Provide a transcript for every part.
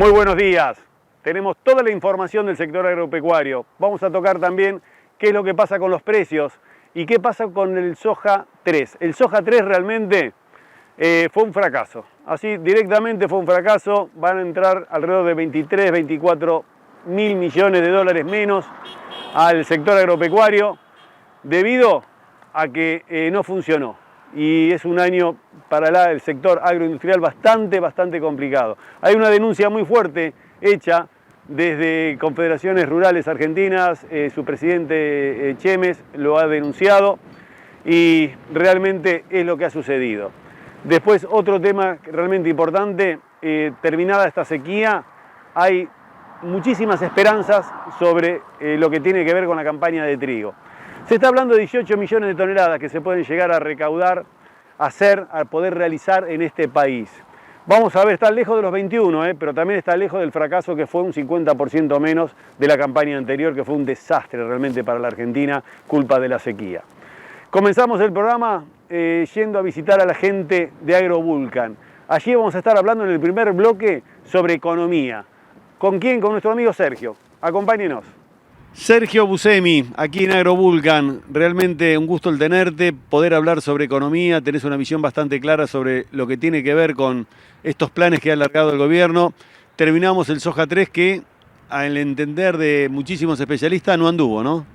Muy buenos días. Tenemos toda la información del sector agropecuario. Vamos a tocar también qué es lo que pasa con los precios y qué pasa con el soja 3. El soja 3 realmente fue un fracaso. Así directamente fue un fracaso. Van a entrar alrededor de 23, 24 mil millones de dólares menos al sector agropecuario debido a que no funcionó. Y es un año para el sector agroindustrial bastante complicado. Hay una denuncia muy fuerte hecha desde Confederaciones Rurales Argentinas, su presidente Chemes lo ha denunciado y realmente es lo que ha sucedido. Después, otro tema realmente importante, terminada esta sequía, hay muchísimas esperanzas sobre lo que tiene que ver con la campaña de trigo. Se está hablando de 18 millones de toneladas que se pueden llegar a recaudar, a poder realizar en este país. Vamos a ver, está lejos de los 21, pero también está lejos del fracaso que fue un 50% menos de la campaña anterior, que fue un desastre realmente para la Argentina, culpa de la sequía. Comenzamos el programa yendo a visitar a la gente de AgroVulcan. Allí vamos a estar hablando en el primer bloque sobre economía. ¿Con quién? Con nuestro amigo Sergio. Acompáñenos. Sergio Buscemi, aquí en AgroVulcan. Realmente un gusto el tenerte, poder hablar sobre economía. Tenés una visión bastante clara sobre lo que tiene que ver con estos planes que ha alargado el gobierno. Terminamos el soja 3 que, al entender de muchísimos especialistas, no anduvo, ¿no?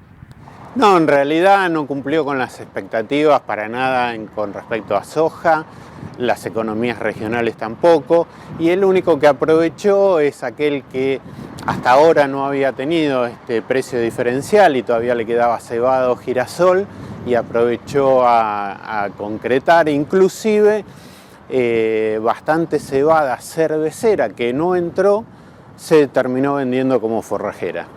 No, en realidad no cumplió con las expectativas para nada con respecto a soja, las economías regionales tampoco, y el único que aprovechó es aquel que hasta ahora no había tenido este precio diferencial y todavía le quedaba cebada o girasol, y aprovechó a concretar inclusive bastante cebada cervecera que no entró, se terminó vendiendo como forrajera.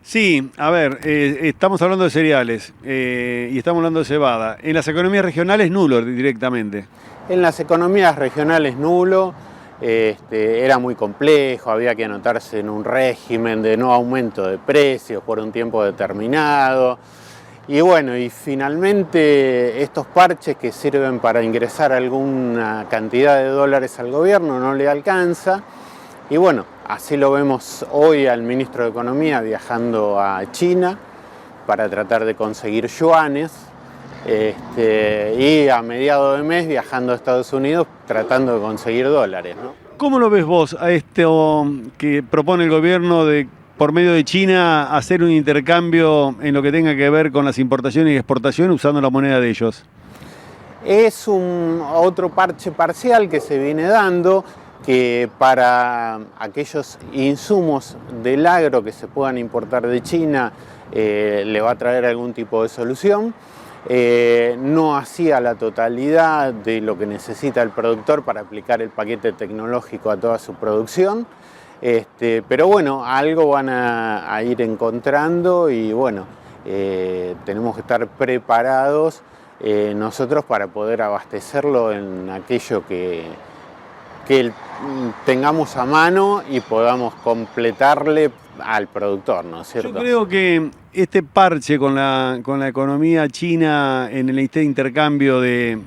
Sí, a ver, estamos hablando de cereales y estamos hablando de cebada. En las economías regionales nulo directamente. En las economías regionales nulo, era muy complejo, había que anotarse en un régimen de no aumento de precios por un tiempo determinado. Y bueno, y finalmente estos parches que sirven para ingresar alguna cantidad de dólares al gobierno no le alcanza. Y bueno, así lo vemos hoy al ministro de Economía viajando a China para tratar de conseguir yuanes y a mediados de mes viajando a Estados Unidos tratando de conseguir dólares, ¿no? ¿Cómo lo ves vos a esto que propone el gobierno de, por medio de China, hacer un intercambio en lo que tenga que ver con las importaciones y exportaciones usando la moneda de ellos? Es otro parche parcial que se viene dando, que para aquellos insumos del agro que se puedan importar de China le va a traer algún tipo de solución. No hacía la totalidad de lo que necesita el productor para aplicar el paquete tecnológico a toda su producción, pero bueno, algo van a ir encontrando y bueno, tenemos que estar preparados nosotros para poder abastecerlo en aquello que tengamos a mano y podamos completarle al productor, ¿no es cierto? Yo creo que este parche con la economía china en el intercambio de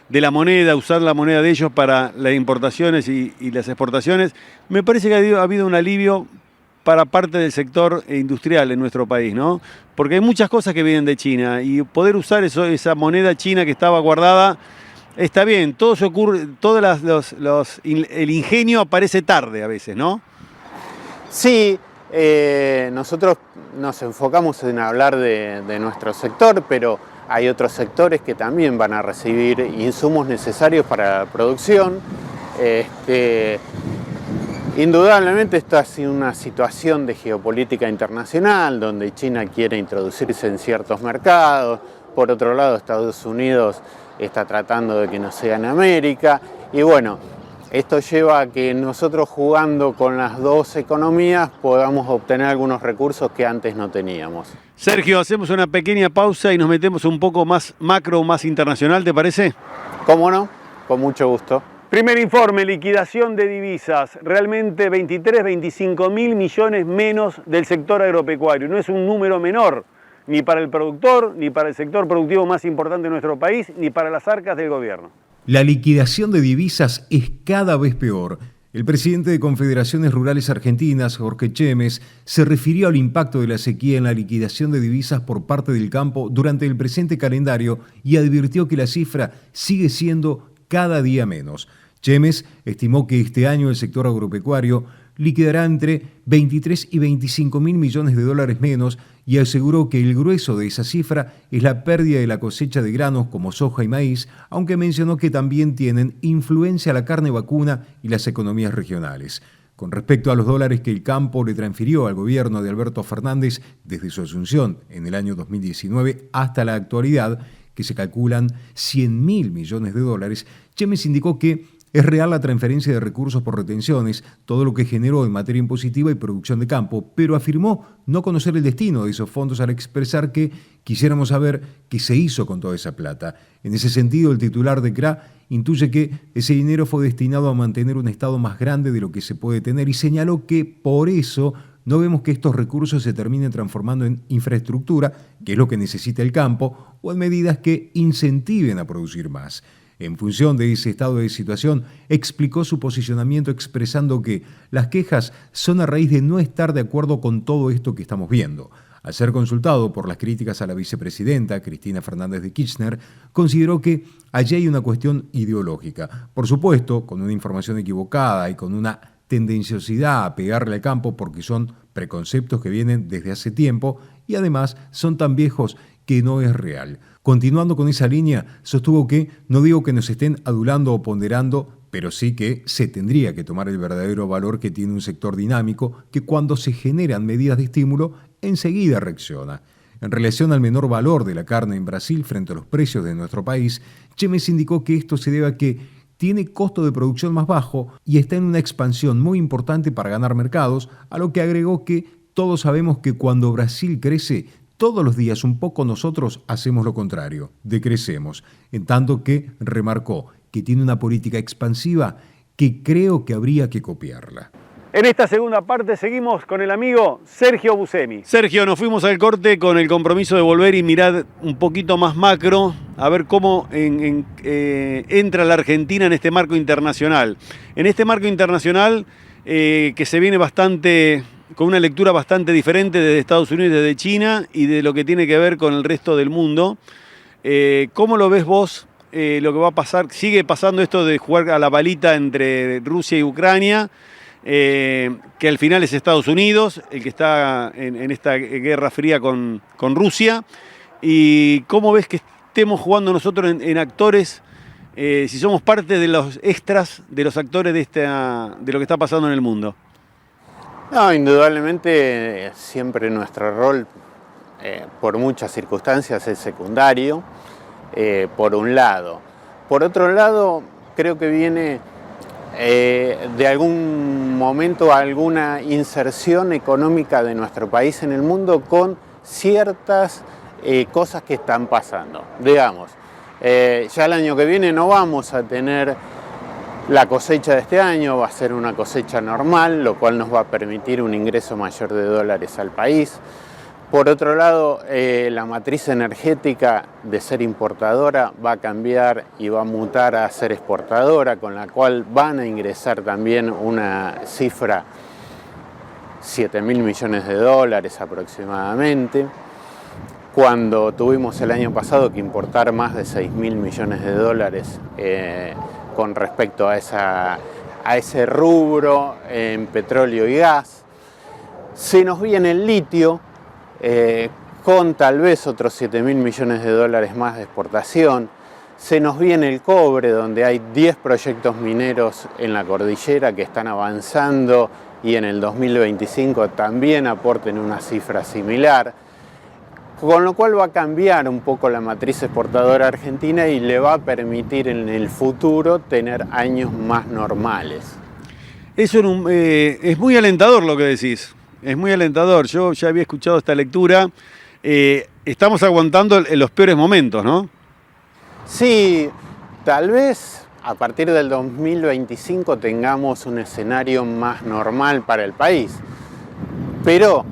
la moneda, usar la moneda de ellos para las importaciones y las exportaciones, me parece que ha habido un alivio para parte del sector industrial en nuestro país, ¿no? Porque hay muchas cosas que vienen de China y poder usar esa moneda china que estaba guardada. Está bien, todo se ocurre, el ingenio aparece tarde a veces, ¿no? Sí, nosotros nos enfocamos en hablar de nuestro sector, pero hay otros sectores que también van a recibir insumos necesarios para la producción. Indudablemente esta ha sido una situación de geopolítica internacional, donde China quiere introducirse en ciertos mercados, por otro lado Estados Unidos está tratando de que no sea en América, y bueno, esto lleva a que nosotros jugando con las dos economías podamos obtener algunos recursos que antes no teníamos. Sergio, hacemos una pequeña pausa y nos metemos un poco más macro, más internacional, ¿te parece? ¿Cómo no? Con mucho gusto. Primer informe, liquidación de divisas. Realmente 23, 25 mil millones menos del sector agropecuario. No es un número menor, ni para el productor, ni para el sector productivo más importante de nuestro país, ni para las arcas del gobierno. La liquidación de divisas es cada vez peor. El presidente de Confederaciones Rurales Argentinas, Jorge Chemes, se refirió al impacto de la sequía en la liquidación de divisas por parte del campo durante el presente calendario y advirtió que la cifra sigue siendo cada día menos. Chemes estimó que este año el sector agropecuario liquidará entre 23 y 25 mil millones de dólares menos y aseguró que el grueso de esa cifra es la pérdida de la cosecha de granos como soja y maíz, aunque mencionó que también tienen influencia la carne vacuna y las economías regionales. Con respecto a los dólares que el campo le transfirió al gobierno de Alberto Fernández desde su asunción en el año 2019 hasta la actualidad, que se calculan 100 mil millones de dólares, Chemes indicó que es real la transferencia de recursos por retenciones, todo lo que generó en materia impositiva y producción de campo, pero afirmó no conocer el destino de esos fondos al expresar que quisiéramos saber qué se hizo con toda esa plata. En ese sentido, el titular de CRA intuye que ese dinero fue destinado a mantener un Estado más grande de lo que se puede tener y señaló que por eso no vemos que estos recursos se terminen transformando en infraestructura, que es lo que necesita el campo, o en medidas que incentiven a producir más. En función de ese estado de situación, explicó su posicionamiento expresando que las quejas son a raíz de no estar de acuerdo con todo esto que estamos viendo. Al ser consultado por las críticas a la vicepresidenta, Cristina Fernández de Kirchner, consideró que allí hay una cuestión ideológica. Por supuesto, con una información equivocada y con una tendenciosidad a pegarle al campo porque son preconceptos que vienen desde hace tiempo y además son tan viejos que no es real. Continuando con esa línea, sostuvo que no digo que nos estén adulando o ponderando, pero sí que se tendría que tomar el verdadero valor que tiene un sector dinámico que cuando se generan medidas de estímulo, enseguida reacciona. En relación al menor valor de la carne en Brasil frente a los precios de nuestro país, Chemes indicó que esto se debe a que tiene costo de producción más bajo y está en una expansión muy importante para ganar mercados, a lo que agregó que todos sabemos que cuando Brasil crece, todos los días un poco nosotros hacemos lo contrario, decrecemos, en tanto que remarcó que tiene una política expansiva que creo que habría que copiarla. En esta segunda parte seguimos con el amigo Sergio Buscemi. Sergio, nos fuimos al corte con el compromiso de volver y mirar un poquito más macro, a ver cómo entra la Argentina en este marco internacional. En este marco internacional que se viene con una lectura bastante diferente desde Estados Unidos y desde China y de lo que tiene que ver con el resto del mundo. ¿Cómo lo ves vos? Lo que va a pasar, sigue pasando esto de jugar a la balita entre Rusia y Ucrania, que al final es Estados Unidos, el que está en esta guerra fría con Rusia. ¿Y cómo ves que estemos jugando nosotros en actores, si somos parte de los extras, de los actores de lo que está pasando en el mundo? No, indudablemente siempre nuestro rol, por muchas circunstancias, es secundario, por un lado. Por otro lado, creo que viene de algún momento alguna inserción económica de nuestro país en el mundo con ciertas cosas que están pasando. Digamos, ya el año que viene no vamos a tener la cosecha de este año, va a ser una cosecha normal, lo cual nos va a permitir un ingreso mayor de dólares al país. Por otro lado, la matriz energética de ser importadora va a cambiar y va a mutar a ser exportadora, con la cual van a ingresar también una cifra, 7 mil millones de dólares aproximadamente, cuando tuvimos el año pasado que importar más de 6 mil millones de dólares con respecto a ese rubro en petróleo y gas. Se nos viene el litio, con tal vez otros 7 mil millones de dólares más de exportación. Se nos viene el cobre, donde hay 10 proyectos mineros en la cordillera que están avanzando y en el 2025 también aporten una cifra similar. Con lo cual va a cambiar un poco la matriz exportadora argentina y le va a permitir en el futuro tener años más normales. Eso es muy alentador lo que decís. Es muy alentador. Yo ya había escuchado esta lectura. Estamos aguantando los peores momentos, ¿no? Sí, tal vez a partir del 2025 tengamos un escenario más normal para el país. Pero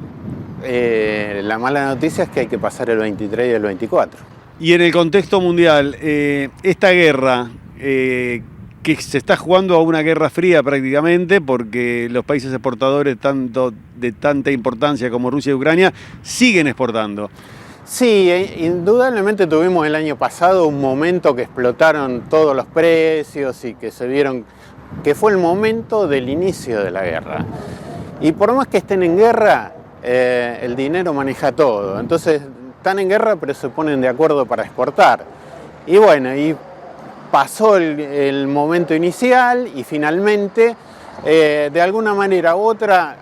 la mala noticia es que hay que pasar el 23 y el 24. Y en el contexto mundial, esta guerra, que se está jugando a una guerra fría prácticamente, porque los países exportadores tanto de tanta importancia como Rusia y Ucrania siguen exportando. Sí, indudablemente tuvimos el año pasado un momento que explotaron todos los precios y que se vieron que fue el momento del inicio de la guerra. Y por más que estén en guerra, el dinero maneja todo. Entonces están en guerra pero se ponen de acuerdo para exportar. Y bueno, y pasó el momento inicial y finalmente, de alguna manera u otra,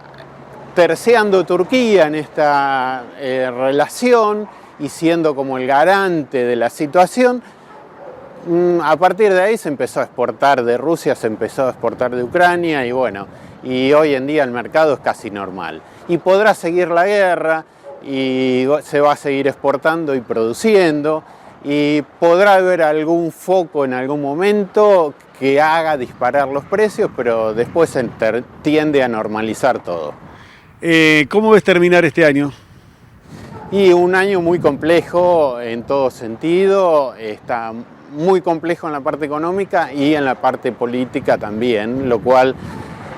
terciando Turquía en esta relación y siendo como el garante de la situación, a partir de ahí se empezó a exportar de Rusia, se empezó a exportar de Ucrania y bueno, y hoy en día el mercado es casi normal. Y podrá seguir la guerra y se va a seguir exportando y produciendo y podrá haber algún foco en algún momento que haga disparar los precios, pero después se tiende a normalizar todo. ¿Cómo ves terminar este año? Y un año muy complejo en todo sentido, está muy complejo en la parte económica y en la parte política también, lo cual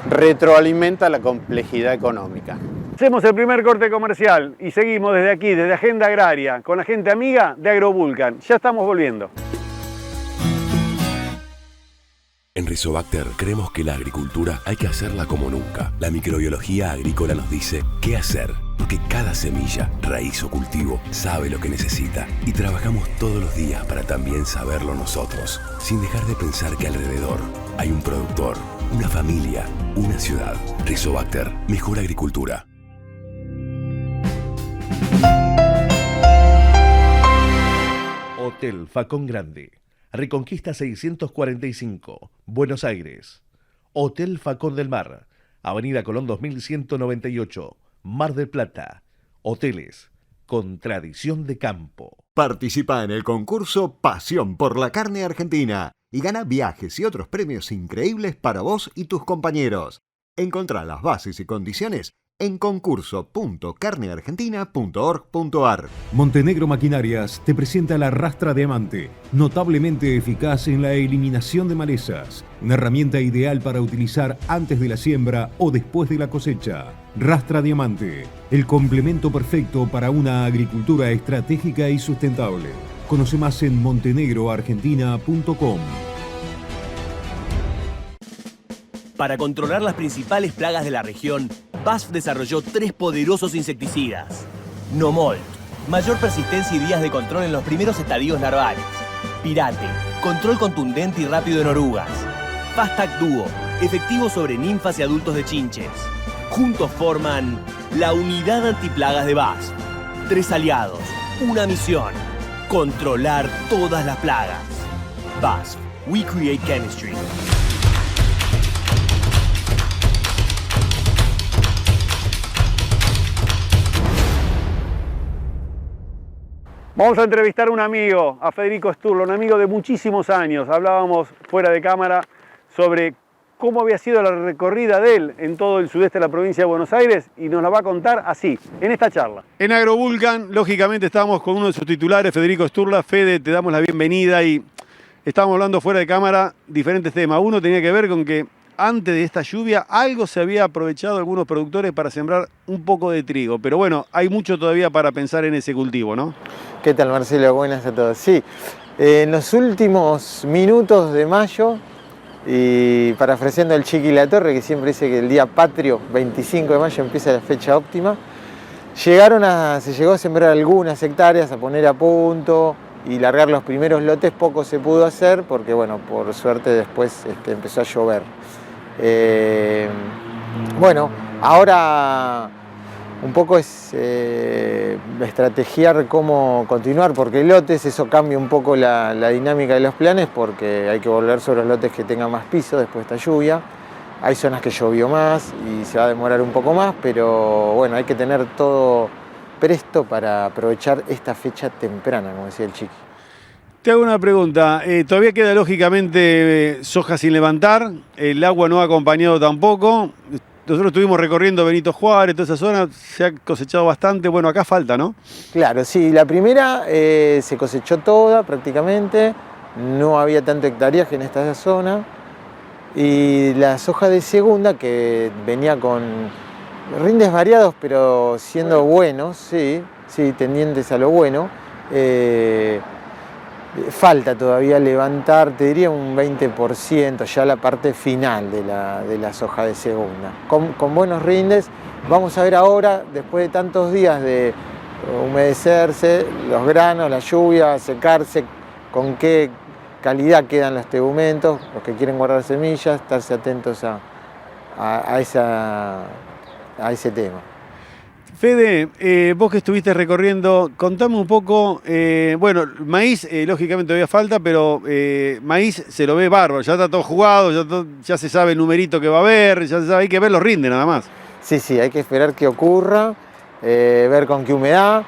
retroalimenta la complejidad económica. Hacemos el primer corte comercial y seguimos desde aquí, desde Agenda Agraria, con la gente amiga de AgroVulcan. Ya estamos volviendo. En Rizobacter creemos que la agricultura hay que hacerla como nunca. La microbiología agrícola nos dice qué hacer, porque cada semilla, raíz o cultivo sabe lo que necesita. Y trabajamos todos los días para también saberlo nosotros, sin dejar de pensar que alrededor hay un productor, una familia, una ciudad. Rizobacter, mejor agricultura. Hotel Facón Grande, Reconquista 645, Buenos Aires. Hotel Facón del Mar, Avenida Colón 2198, Mar del Plata. Hoteles con tradición de campo. Participa en el concurso Pasión por la Carne Argentina y gana viajes y otros premios increíbles para vos y tus compañeros. Encontrá las bases y condiciones en concurso.carneargentina.org.ar. Montenegro Maquinarias te presenta la Rastra Diamante, notablemente eficaz en la eliminación de malezas. Una herramienta ideal para utilizar antes de la siembra o después de la cosecha. Rastra Diamante, el complemento perfecto para una agricultura estratégica y sustentable. Conoce más en montenegroargentina.com. Para controlar las principales plagas de la región, BASF desarrolló 3 poderosos insecticidas. Nomolt, mayor persistencia y días de control en los primeros estadios larvales. Pirate, control contundente y rápido en orugas. Fastac Duo, efectivo sobre ninfas y adultos de chinches. Juntos forman la unidad antiplagas de BASF. 3 aliados, una misión: controlar todas las plagas. BASF, we create chemistry. Vamos a entrevistar a un amigo, a Federico Sturla, un amigo de muchísimos años. Hablábamos fuera de cámara sobre cómo había sido la recorrida de él en todo el sudeste de la provincia de Buenos Aires y nos la va a contar así, en esta charla. En AgroVulcan, lógicamente, estábamos con uno de sus titulares, Federico Sturla. Fede, te damos la bienvenida y estábamos hablando fuera de cámara diferentes temas. Uno tenía que ver con que antes de esta lluvia algo se había aprovechado algunos productores para sembrar un poco de trigo, pero bueno, hay mucho todavía para pensar en ese cultivo, ¿no? ¿Qué tal, Marcelo? Buenas a todos. Sí, en los últimos minutos de mayo, y parafraseando al Chiqui Latorre, que siempre dice que el día patrio, 25 de mayo, empieza la fecha óptima, se llegó a sembrar algunas hectáreas, a poner a punto y largar los primeros lotes. Poco se pudo hacer porque, bueno, por suerte después empezó a llover. Bueno, ahora un poco es estrategiar cómo continuar, porque lotes, eso cambia un poco la dinámica de los planes, porque hay que volver sobre los lotes que tengan más piso después de esta lluvia. Hay zonas que llovió más y se va a demorar un poco más, pero bueno, hay que tener todo presto para aprovechar esta fecha temprana, como decía el Chiqui. Te hago una pregunta. Todavía queda lógicamente soja sin levantar, el agua no ha acompañado tampoco. Nosotros estuvimos recorriendo Benito Juárez, toda esa zona, se ha cosechado bastante. Bueno, acá falta, ¿no? Claro, sí, la primera se cosechó toda prácticamente, no había tanto hectareaje en esta zona. Y la soja de segunda, que venía con rindes variados, pero siendo buenos, sí, tendientes a lo bueno, falta todavía levantar, te diría un 20%, ya la parte final de la soja de segunda. Con buenos rindes, vamos a ver ahora, después de tantos días de humedecerse, los granos, la lluvia, secarse, con qué calidad quedan los tegumentos, los que quieren guardar semillas, estarse atentos a ese tema. Fede, vos que estuviste recorriendo, contame un poco, bueno, maíz lógicamente todavía falta, pero maíz se lo ve bárbaro, ya está todo jugado, ya se sabe el numerito que va a haber, ya se sabe, hay que ver los rindes nada más. Sí, hay que esperar que ocurra, ver con qué humedad.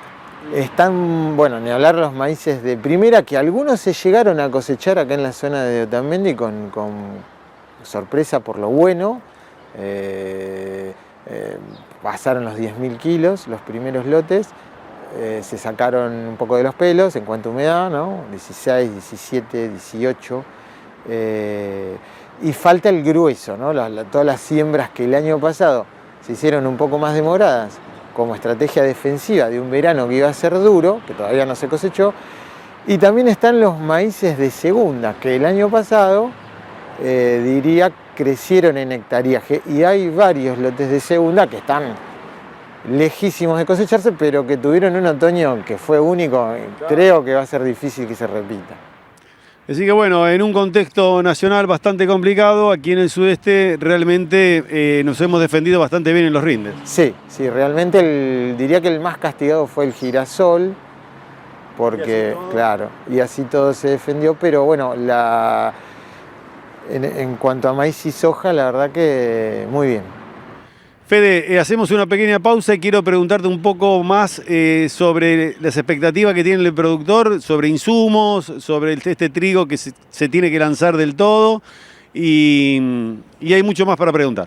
Están, bueno, ni hablar los maíces de primera, que algunos se llegaron a cosechar acá en la zona de Otamendi con sorpresa por lo bueno. Pasaron los 10.000 kilos, los primeros lotes, se sacaron un poco de los pelos en cuanto a humedad, ¿no? 16, 17, 18, y falta el grueso, ¿no? Todas las siembras que el año pasado se hicieron un poco más demoradas, como estrategia defensiva de un verano que iba a ser duro, que todavía no se cosechó, y también están los maíces de segunda, que el año pasado, diría, crecieron en hectariaje, y hay varios lotes de segunda que están lejísimos de cosecharse, pero que tuvieron un otoño que fue único. Creo que va a ser difícil que se repita. Así que bueno, en un contexto nacional bastante complicado, aquí en el sudeste realmente nos hemos defendido bastante bien en los rindes. Sí, realmente diría que el más castigado fue el girasol, porque, claro, y así todo se defendió, pero bueno, en cuanto a maíz y soja, la verdad que muy bien. Fede, hacemos una pequeña pausa y quiero preguntarte un poco más sobre las expectativas que tiene el productor, sobre insumos, sobre este trigo que se tiene que lanzar del todo y hay mucho más para preguntar.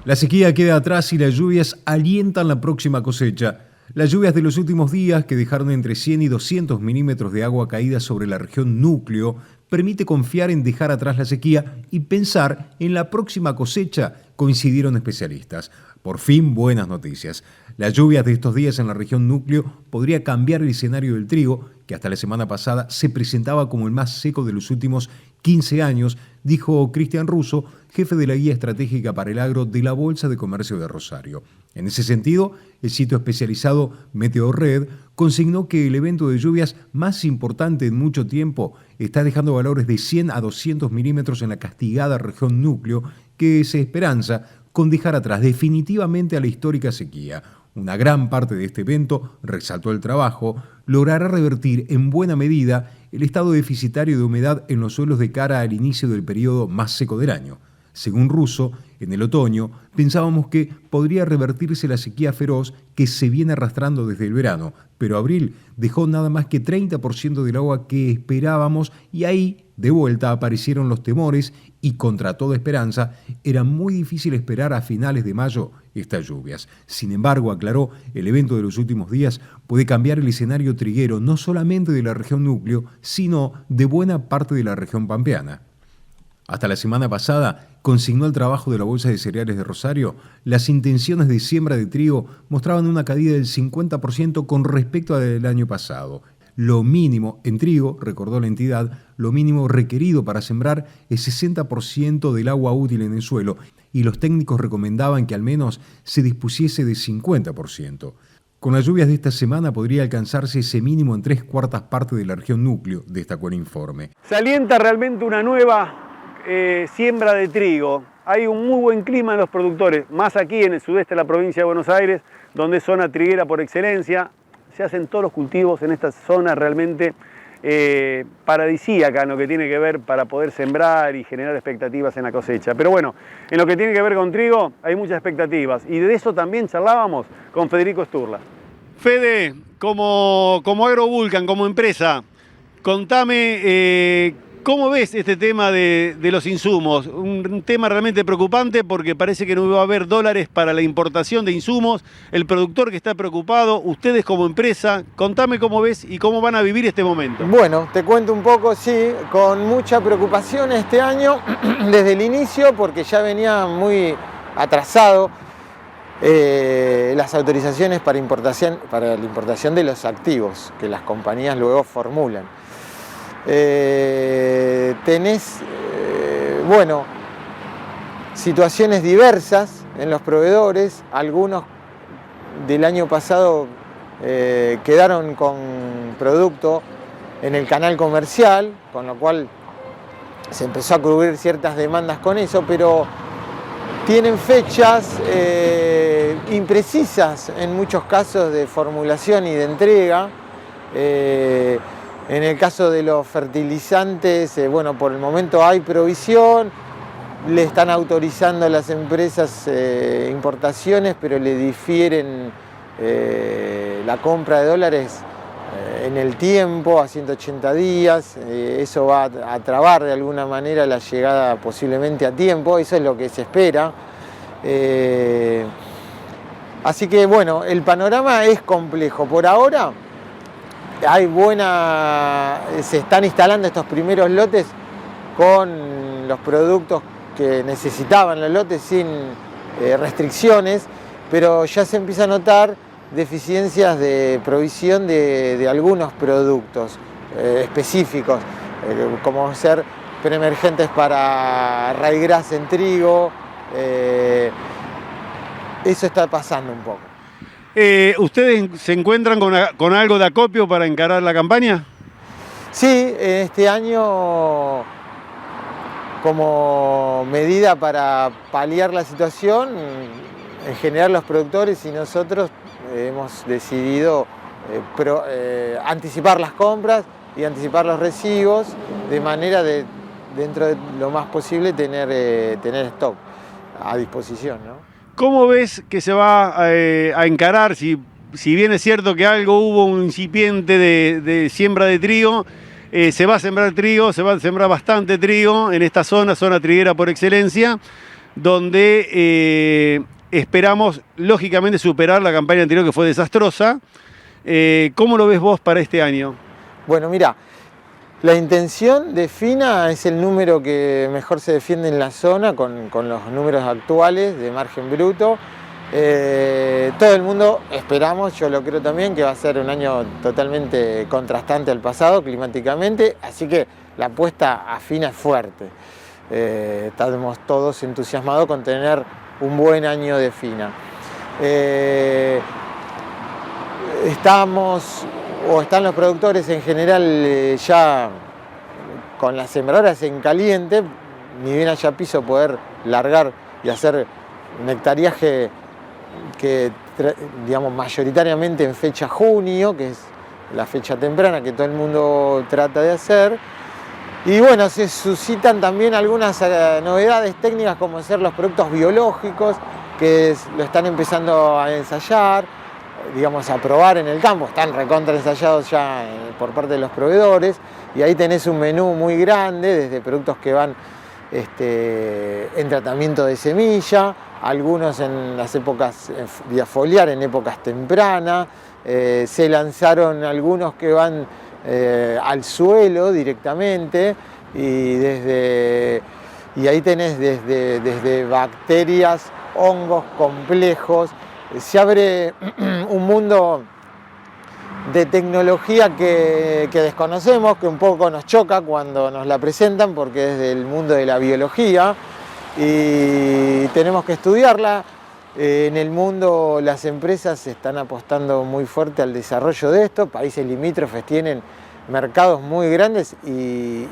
La sequía queda atrás y las lluvias alientan la próxima cosecha. Las lluvias de los últimos días, que dejaron entre 100 y 200 milímetros de agua caída sobre la región núcleo, permite confiar en dejar atrás la sequía y pensar en la próxima cosecha, coincidieron especialistas. Por fin, buenas noticias. Las lluvias de estos días en la región núcleo podría cambiar el escenario del trigo, que hasta la semana pasada se presentaba como el más seco de los últimos 15 años, dijo Cristian Russo, jefe de la guía estratégica para el agro de la Bolsa de Comercio de Rosario. En ese sentido, el sitio especializado Meteorred consignó que el evento de lluvias más importante en mucho tiempo está dejando valores de 100 a 200 milímetros en la castigada región núcleo, que se esperanza con dejar atrás definitivamente a la histórica sequía. Una gran parte de este evento, resaltó el trabajo, logrará revertir en buena medida el estado deficitario de humedad en los suelos de cara al inicio del periodo más seco del año. Según Russo, en el otoño pensábamos que podría revertirse la sequía feroz que se viene arrastrando desde el verano, pero abril dejó nada más que 30% del agua que esperábamos y ahí, de vuelta, aparecieron los temores y, contra toda esperanza, era muy difícil esperar a finales de mayo estas lluvias. Sin embargo, aclaró, el evento de los últimos días puede cambiar el escenario triguero no solamente de la región núcleo, sino de buena parte de la región pampeana. Hasta la semana pasada, consignó el trabajo de la Bolsa de Cereales de Rosario, las intenciones de siembra de trigo mostraban una caída del 50% con respecto al año pasado. Lo mínimo en trigo, recordó la entidad, lo mínimo requerido para sembrar es 60% del agua útil en el suelo y los técnicos recomendaban que al menos se dispusiese de 50%. Con las lluvias de esta semana podría alcanzarse ese mínimo en 3/4 partes de la región núcleo, destacó el informe. Se alienta realmente una nueva siembra de trigo. Hay un muy buen clima en los productores, más aquí en el sudeste de la provincia de Buenos Aires, donde es zona triguera por excelencia. Se hacen todos los cultivos en esta zona realmente paradisíaca en lo que tiene que ver para poder sembrar y generar expectativas en la cosecha. Pero bueno, en lo que tiene que ver con trigo hay muchas expectativas y de eso también charlábamos con Federico Sturla. Fede, como AgroVulcan, como empresa, contame ¿Cómo ves este tema de los insumos? Un tema realmente preocupante porque parece que no va a haber dólares para la importación de insumos, el productor que está preocupado, ustedes como empresa, contame cómo ves y cómo van a vivir este momento. Bueno, te cuento un poco, sí, con mucha preocupación este año, desde el inicio, porque ya venía muy atrasado las autorizaciones para la importación de los activos que las compañías luego formulan. Tenés, bueno, situaciones diversas en los proveedores. Algunos del año pasado quedaron con producto en el canal comercial, con lo cual se empezó a cubrir ciertas demandas con eso, pero tienen fechas imprecisas en muchos casos de formulación y de entrega. En el caso de los fertilizantes, bueno, por el momento hay provisión, le están autorizando a las empresas importaciones, pero le difieren la compra de dólares en el tiempo, a 180 días. Eso va a trabar de alguna manera la llegada posiblemente a tiempo, eso es lo que se espera. Así que bueno, el panorama es complejo. Por ahora se están instalando estos primeros lotes con los productos que necesitaban los lotes sin restricciones, pero ya se empieza a notar deficiencias de provisión de algunos productos específicos, como ser preemergentes para ryegrass en trigo. Eso está pasando un poco. ¿Ustedes se encuentran con algo de acopio para encarar la campaña? Sí, este año, como medida para paliar la situación, en general los productores y nosotros hemos decidido anticipar las compras y anticipar los recibos, de manera de, dentro de lo más posible, tener stock a disposición, ¿no? ¿Cómo ves que se va a encarar? Si bien es cierto que hubo un incipiente de siembra de trigo, se va a sembrar trigo, se va a sembrar bastante trigo en esta zona triguera por excelencia, donde esperamos lógicamente superar la campaña anterior que fue desastrosa. ¿Cómo lo ves vos para este año? Bueno, mira, la intención de FINA es el número que mejor se defiende en la zona con los números actuales de margen bruto. Todo el mundo esperamos, yo lo creo también, que va a ser un año totalmente contrastante al pasado climáticamente, así que la apuesta a FINA es fuerte. Estamos todos entusiasmados con tener un buen año de FINA. Están los productores en general ya con las sembradoras en caliente, ni bien haya piso poder largar y hacer nectariaje que, digamos, mayoritariamente en fecha junio, que es la fecha temprana que todo el mundo trata de hacer. Y bueno, se suscitan también algunas novedades técnicas como ser los productos biológicos, que lo están empezando a ensayar, digamos, a probar en el campo, están recontra ensayados ya por parte de los proveedores, y ahí tenés un menú muy grande, desde productos que van en tratamiento de semilla, algunos en las épocas de foliar, en épocas tempranas, se lanzaron algunos que van al suelo directamente, y ahí tenés desde bacterias, hongos complejos. Se abre un mundo de tecnología que desconocemos, que un poco nos choca cuando nos la presentan, porque es del mundo de la biología y tenemos que estudiarla. En el mundo las empresas están apostando muy fuerte al desarrollo de esto, países limítrofes tienen mercados muy grandes y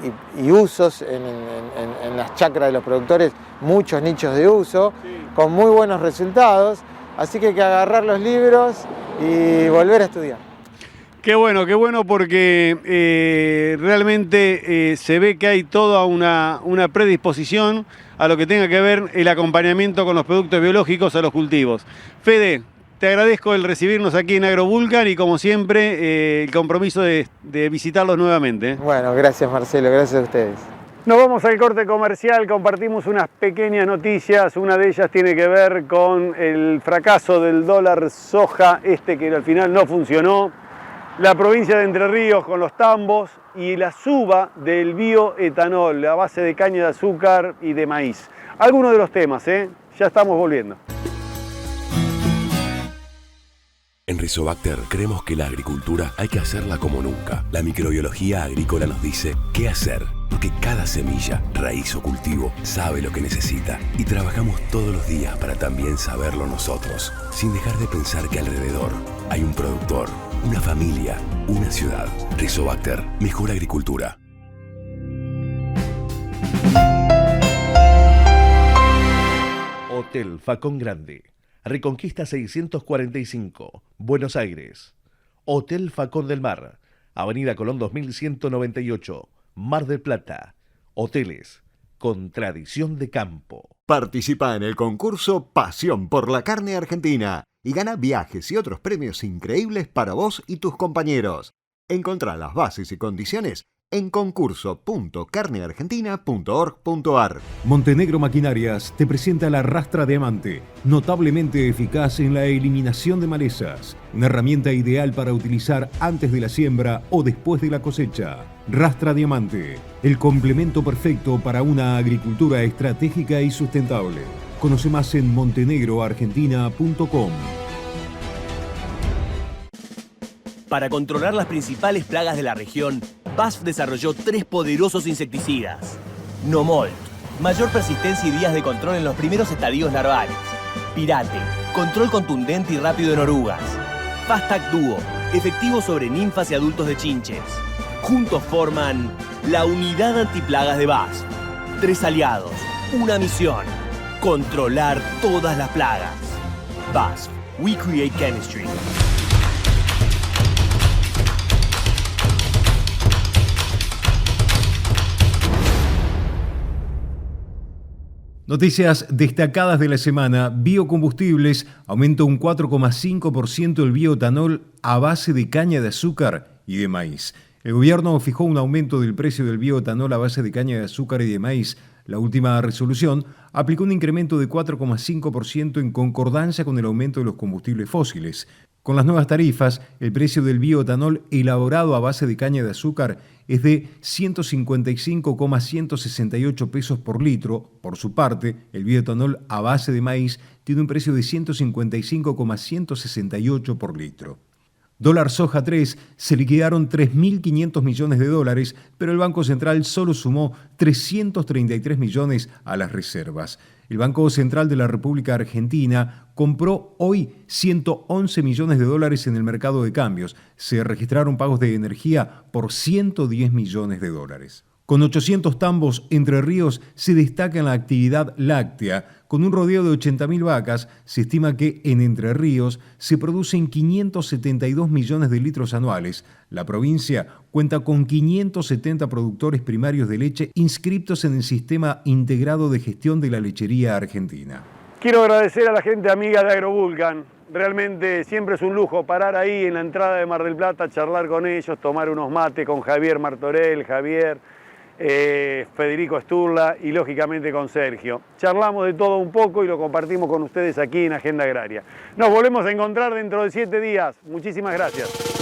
usos en las chacras de los productores, muchos nichos de uso, con muy buenos resultados. Así que hay que agarrar los libros y volver a estudiar. Qué bueno porque realmente se ve que hay toda una predisposición a lo que tenga que ver el acompañamiento con los productos biológicos a los cultivos. Fede, te agradezco el recibirnos aquí en AgroVulcan y como siempre el compromiso de visitarlos nuevamente. Bueno, gracias Marcelo, gracias a ustedes. Nos vamos al corte comercial, compartimos unas pequeñas noticias, una de ellas tiene que ver con el fracaso del dólar soja, que al final no funcionó, la provincia de Entre Ríos con los tambos y la suba del bioetanol a base de caña de azúcar y de maíz. Algunos de los temas, ya estamos volviendo. En Rizobacter creemos que la agricultura hay que hacerla como nunca. La microbiología agrícola nos dice qué hacer, porque cada semilla, raíz o cultivo sabe lo que necesita. Y trabajamos todos los días para también saberlo nosotros, sin dejar de pensar que alrededor hay un productor, una familia, una ciudad. Rizobacter, mejor agricultura. Hotel Facón Grande, Reconquista 645, Buenos Aires. Hotel Facón del Mar, Avenida Colón 2198, Mar del Plata. Hoteles con tradición de campo. Participa en el concurso Pasión por la Carne Argentina y gana viajes y otros premios increíbles para vos y tus compañeros. Encontrá las bases y condiciones en concurso.carneargentina.org.ar. Montenegro Maquinarias te presenta la Rastra Diamante, notablemente eficaz en la eliminación de malezas. Una herramienta ideal para utilizar antes de la siembra o después de la cosecha. Rastra Diamante, el complemento perfecto para una agricultura estratégica y sustentable. Conoce más en montenegroargentina.com. Para controlar las principales plagas de la región, BASF desarrolló 3 poderosos insecticidas. Nomolt, mayor persistencia y días de control en los primeros estadios larvales. Pirate, control contundente y rápido en orugas. Fastac Duo, efectivo sobre ninfas y adultos de chinches. Juntos forman la unidad antiplagas de BASF. 3 aliados, una misión: controlar todas las plagas. BASF, we create chemistry. Noticias destacadas de la semana. Biocombustibles, aumenta un 4,5% el bioetanol a base de caña de azúcar y de maíz. El gobierno fijó un aumento del precio del bioetanol a base de caña de azúcar y de maíz. La última resolución aplicó un incremento de 4,5% en concordancia con el aumento de los combustibles fósiles. Con las nuevas tarifas, el precio del bioetanol elaborado a base de caña de azúcar es de 155,168 pesos por litro. Por su parte, el bioetanol a base de maíz tiene un precio de 155,168 por litro. Dólar soja 3, se liquidaron 3.500 millones de dólares, pero el Banco Central solo sumó 333 millones a las reservas. El Banco Central de la República Argentina compró hoy 111 millones de dólares en el mercado de cambios. Se registraron pagos de energía por 110 millones de dólares. Con 800 tambos, Entre Ríos se destaca en la actividad láctea. Con un rodeo de 80.000 vacas, se estima que en Entre Ríos se producen 572 millones de litros anuales. La provincia cuenta con 570 productores primarios de leche inscriptos en el Sistema Integrado de Gestión de la Lechería Argentina. Quiero agradecer a la gente amiga de AgroVulcan. Realmente siempre es un lujo parar ahí en la entrada de Mar del Plata, charlar con ellos, tomar unos mates con Javier Martorell, Federico Sturla y lógicamente con Sergio. Charlamos de todo un poco y lo compartimos con ustedes aquí en Agenda Agraria. Nos volvemos a encontrar dentro de 7 días. Muchísimas gracias.